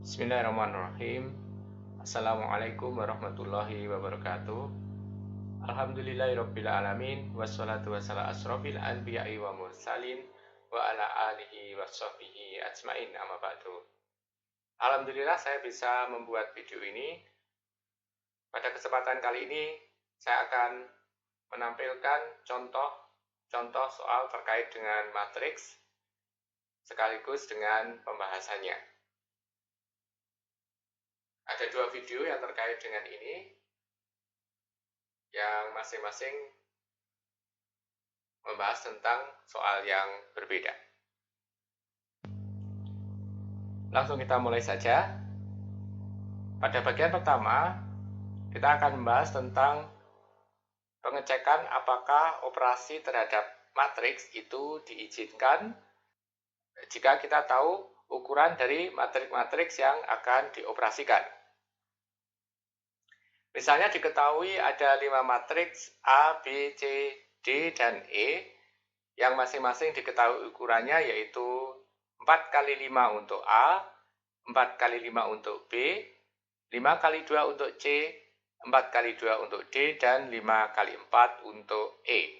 Bismillahirrahmanirrahim. Assalamualaikum warahmatullahi wabarakatuh. Alhamdulillahirabbil alamin wassalatu wassalamu asrofil anbiya'i wa mursalin wa ala alihi washabbihi ajmain amma ba'du. Alhamdulillah saya bisa membuat video ini. Pada kesempatan kali ini saya akan menampilkan contoh soal terkait dengan matriks sekaligus dengan pembahasannya. Ada dua video yang terkait dengan ini, yang masing-masing membahas tentang soal yang berbeda. Langsung kita mulai saja. Pada bagian pertama, kita akan membahas tentang pengecekan apakah operasi terhadap matriks itu diizinkan jika kita tahu ukuran dari matriks-matriks yang akan dioperasikan. Misalnya diketahui ada 5 matriks A, B, C, D, dan E yang masing-masing diketahui ukurannya yaitu 4 kali 5 untuk A, 4 kali 5 untuk B, 5 kali 2 untuk C, 4 kali 2 untuk D, dan 5 kali 4 untuk E.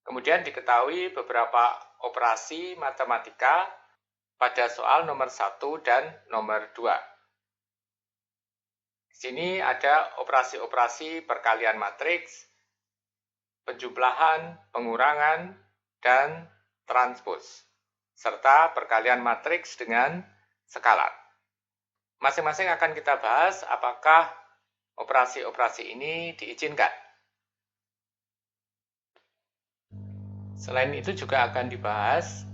Kemudian diketahui beberapa operasi matematika pada soal nomor 1 dan nomor 2. Di sini ada operasi-operasi perkalian matriks, penjumlahan, pengurangan, dan transpos, serta perkalian matriks dengan skalar. Masing-masing akan kita bahas apakah operasi-operasi ini diizinkan. Selain itu juga akan dibahas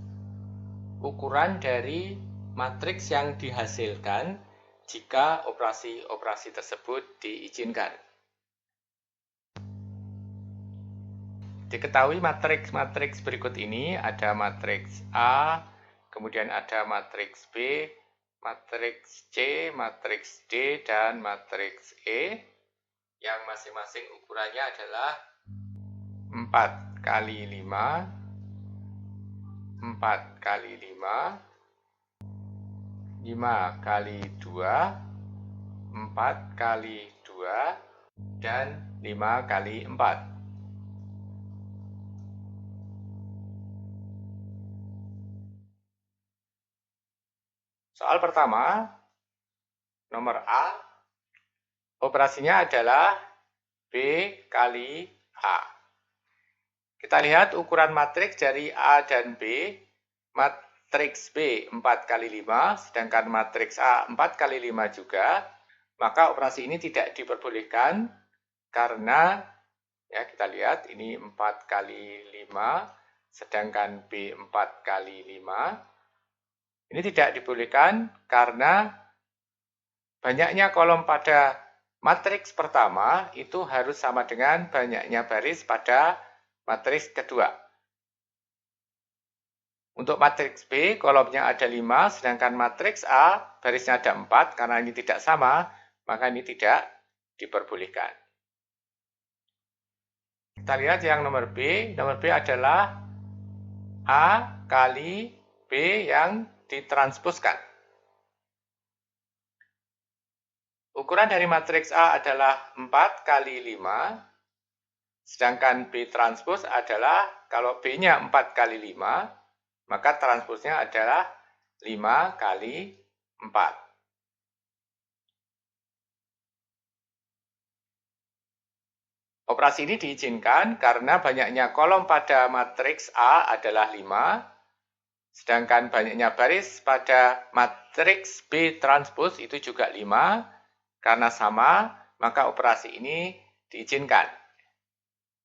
ukuran dari matriks yang dihasilkan jika operasi-operasi tersebut diizinkan. Diketahui matriks-matriks berikut ini ada matriks A, kemudian ada matriks B, matriks C, matriks D, dan matriks E yang masing-masing ukurannya adalah 4 kali 5, 4 kali 5, 5 kali 2, 4 kali 2, dan 5 kali 4. Soal pertama, nomor A, operasinya adalah B kali A. Kita lihat ukuran matriks dari A dan B. Matriks B 4 kali 5, sedangkan matriks A 4 kali 5 juga, maka operasi ini tidak diperbolehkan karena, ya kita lihat ini 4 kali 5, sedangkan B 4 kali 5. Ini tidak dibolehkan karena banyaknya kolom pada matriks pertama itu harus sama dengan banyaknya baris pada matriks kedua. Untuk matriks B, kolomnya ada 5, sedangkan matriks A, barisnya ada 4. Karena ini tidak sama, maka ini tidak diperbolehkan. Kita lihat yang nomor B. Nomor B adalah A kali B yang ditransposkan. Ukuran dari matriks A adalah 4 kali 5, sedangkan B transpos adalah, kalau B-nya 4 kali 5, maka transposnya adalah 5 kali 4. Operasi ini diizinkan karena banyaknya kolom pada matriks A adalah 5, sedangkan banyaknya baris pada matriks B transpos itu juga 5. Karena sama, maka operasi ini diizinkan.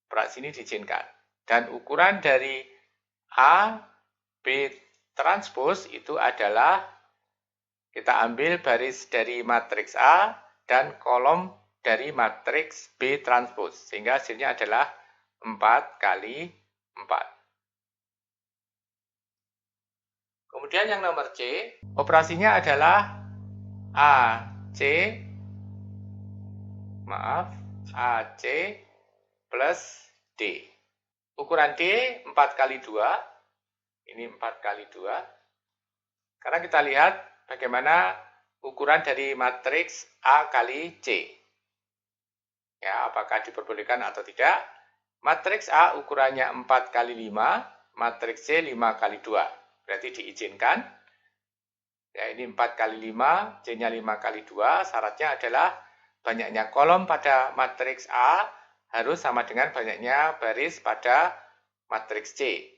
Operasi ini diizinkan. Dan ukuran dari A, B transpos itu adalah, kita ambil baris dari matriks A dan kolom dari matriks B transpos, sehingga hasilnya adalah 4 kali 4. Kemudian yang nomor C, operasinya adalah AC plus D. Ukuran D 4 kali 2. Ini 4 kali 2. Karena kita lihat bagaimana ukuran dari matriks A kali C. Ya, apakah diperbolehkan atau tidak? Matriks A ukurannya 4 kali 5, matriks C 5 kali 2. Berarti diizinkan. Ya, ini 4 kali 5, C-nya 5 kali 2. Syaratnya adalah banyaknya kolom pada matriks A harus sama dengan banyaknya baris pada matriks C.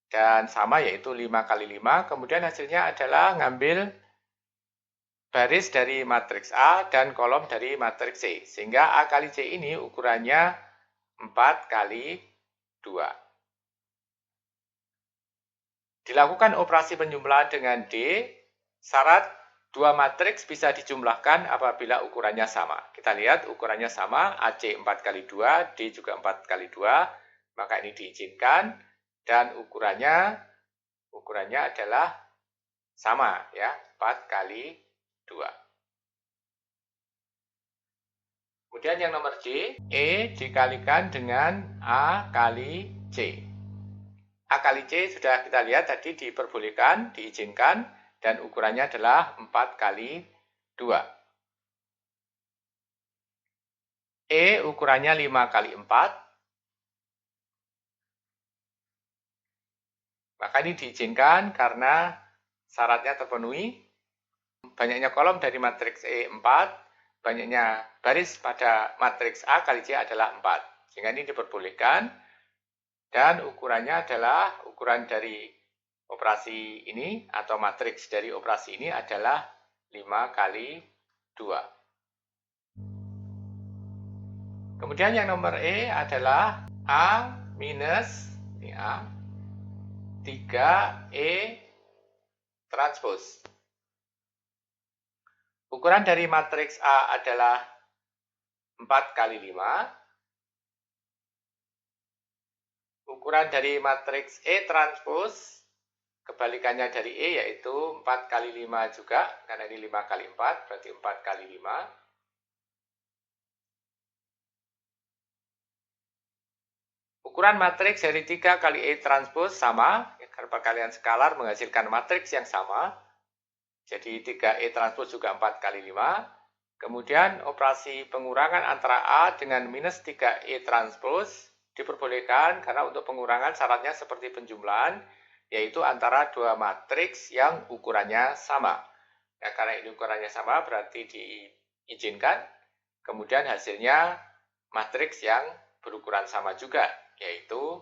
Dan sama yaitu 5 kali 5. Kemudian hasilnya adalah ngambil baris dari matriks A dan kolom dari matriks C. Sehingga A kali C ini ukurannya 4 kali 2. Dilakukan operasi penjumlahan dengan D, syarat dua matriks bisa dijumlahkan apabila ukurannya sama. Kita lihat ukurannya sama, AC 4 kali 2, D juga 4 kali 2, maka ini diizinkan dan ukurannya adalah sama ya, 4 kali 2. Kemudian yang nomor D, E dikalikan dengan A kali C. A kali C sudah kita lihat tadi diperbolehkan, diizinkan, dan ukurannya adalah 4 kali 2. E ukurannya 5 kali 4. Maka ini diizinkan karena syaratnya terpenuhi. Banyaknya kolom dari matriks E 4, banyaknya baris pada matriks A kali C adalah 4. Sehingga ini diperbolehkan. Dan ukurannya adalah, ukuran dari operasi ini atau matriks dari operasi ini adalah 5 kali 2. Kemudian yang nomor E adalah A minus, ini A, 3E transpose. Ukuran dari matriks A adalah 4 kali 5. Ukuran dari matriks E transpose, kebalikannya dari E yaitu 4 kali 5 juga, karena ini 5 kali 4, berarti 4 kali 5. Ukuran matriks dari 3 kali E transpose sama, karena perkalian skalar menghasilkan matriks yang sama. Jadi 3E transpose juga 4 kali 5. Kemudian operasi pengurangan antara A dengan minus 3E transpose diperbolehkan karena untuk pengurangan syaratnya seperti penjumlahan, yaitu antara dua matriks yang ukurannya sama. Nah, karena ini ukurannya sama berarti diizinkan. Kemudian hasilnya matriks yang berukuran sama juga, yaitu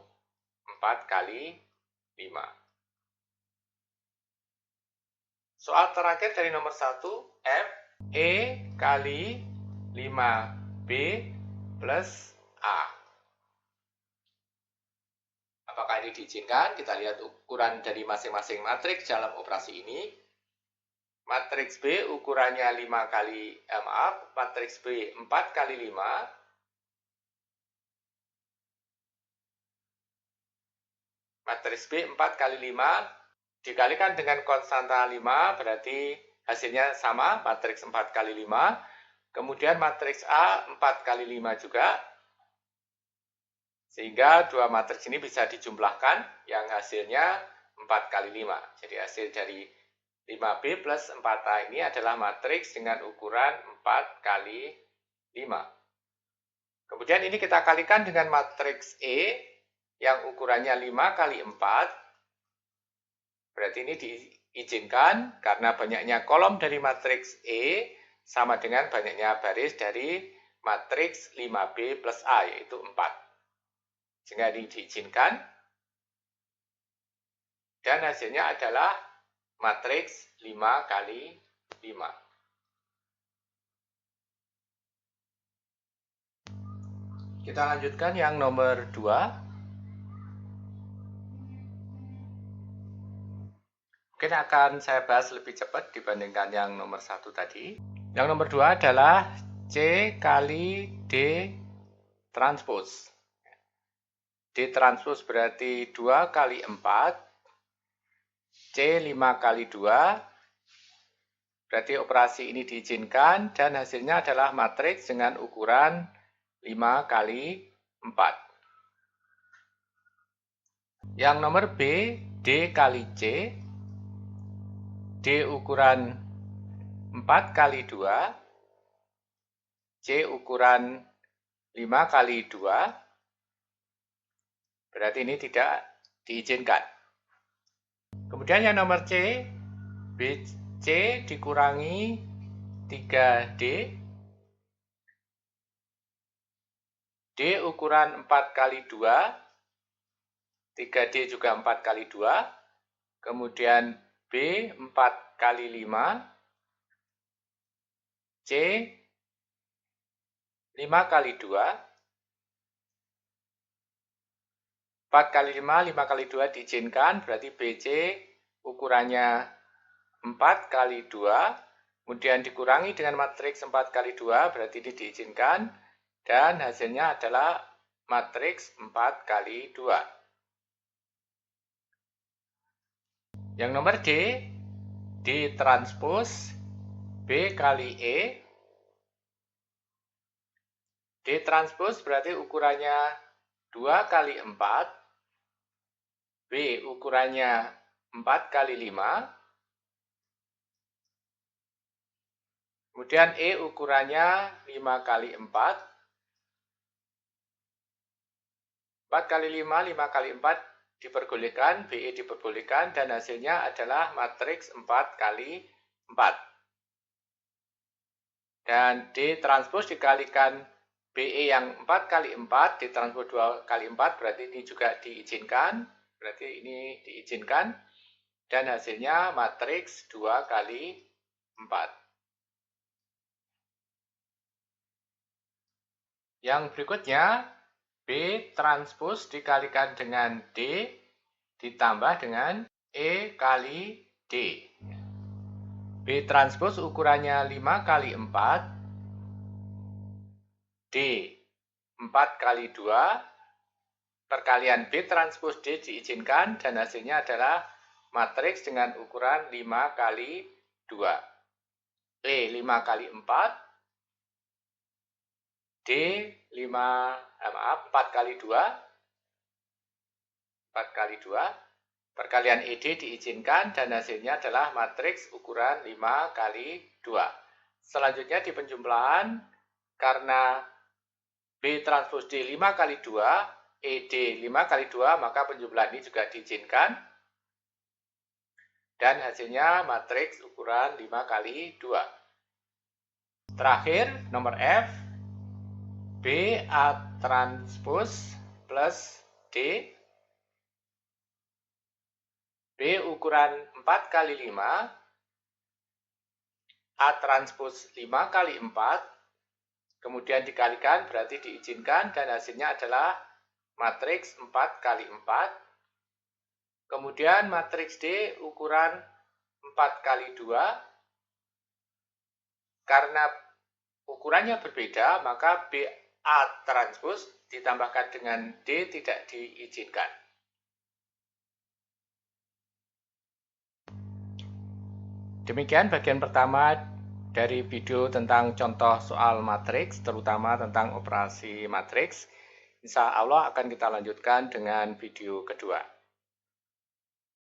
4 kali 5. Soal terakhir dari nomor 1, F, E kali 5B plus A. Apakah ini diizinkan? Kita lihat ukuran dari masing-masing matriks dalam operasi ini. Matriks B ukurannya 5 kali, matriks B 4 kali 5. Matriks B 4 kali 5 dikalikan dengan konstanta 5, berarti hasilnya sama, matriks 4 kali 5. Kemudian matriks A 4 kali 5 juga. Sehingga dua matriks ini bisa dijumlahkan yang hasilnya 4 kali 5. Jadi hasil dari 5B plus 4A ini adalah matriks dengan ukuran 4 kali 5. Kemudian ini kita kalikan dengan matriks E yang ukurannya 5 kali 4. Berarti ini diizinkan karena banyaknya kolom dari matriks E sama dengan banyaknya baris dari matriks 5B plus A, yaitu 4. Sehingga ini diizinkan. Dan hasilnya adalah matriks 5 kali 5. Kita lanjutkan yang nomor 2. Mungkin akan saya bahas lebih cepat dibandingkan yang nomor 1 tadi. Yang nomor 2 adalah C kali D transpose. D transpose berarti 2 kali 4, C 5 kali 2, berarti operasi ini diizinkan dan hasilnya adalah matriks dengan ukuran 5 kali 4. Yang nomor B, D kali C. D ukuran 4 kali 2, C ukuran 5 kali 2, berarti ini tidak diizinkan. Kemudian yang nomor C, BC dikurangi 3D, D ukuran 4 kali 2, 3D juga 4 kali 2, kemudian B 4 kali 5, C 5 kali 2, 4 kali 5, 5 kali 2 diizinkan, berarti BC ukurannya 4 kali 2, kemudian dikurangi dengan matriks 4 kali 2, berarti ini diizinkan, dan hasilnya adalah matriks 4 kali 2. Yang nomor D, D transpose B kali E. D transpose berarti ukurannya 2 kali 4, B ukurannya 4 kali 5, kemudian E ukurannya 5 kali 4, 4 kali 5, 5 kali 4 diperbolehkan, BE diperbolehkan, dan hasilnya adalah matriks 4 kali 4. Dan D transpose dikalikan BE yang 4 kali 4, D transpose 2 kali 4, berarti ini juga diizinkan, berarti ini diizinkan, dan hasilnya matriks 2 kali 4. Yang berikutnya, B transpose dikalikan dengan D ditambah dengan E kali D. B transpose ukurannya 5 kali 4, D 4 kali 2, perkalian B transpose D diizinkan, dan hasilnya adalah matriks dengan ukuran 5 kali 2. E 5 kali 4, D 4 kali 2, 4 kali 2, perkalian ED diizinkan, dan hasilnya adalah matriks ukuran 5 kali 2. Selanjutnya di penjumlahan, karena B transpose D 5 kali 2, ED 5 kali 2, maka penjumlahan ini juga diizinkan. Dan hasilnya matriks ukuran 5 kali 2. Terakhir, nomor F, B A transpose plus D. B ukuran 4 kali 5, A transpose 5 kali 4, kemudian dikalikan berarti diizinkan, dan hasilnya adalah matriks 4 kali 4. Kemudian matriks D ukuran 4 kali 2, karena ukurannya berbeda, maka BA transpose ditambahkan dengan D tidak diizinkan. Demikian bagian pertama dari video tentang contoh soal matriks, terutama tentang operasi matriks. Insya Allah akan kita lanjutkan dengan video kedua.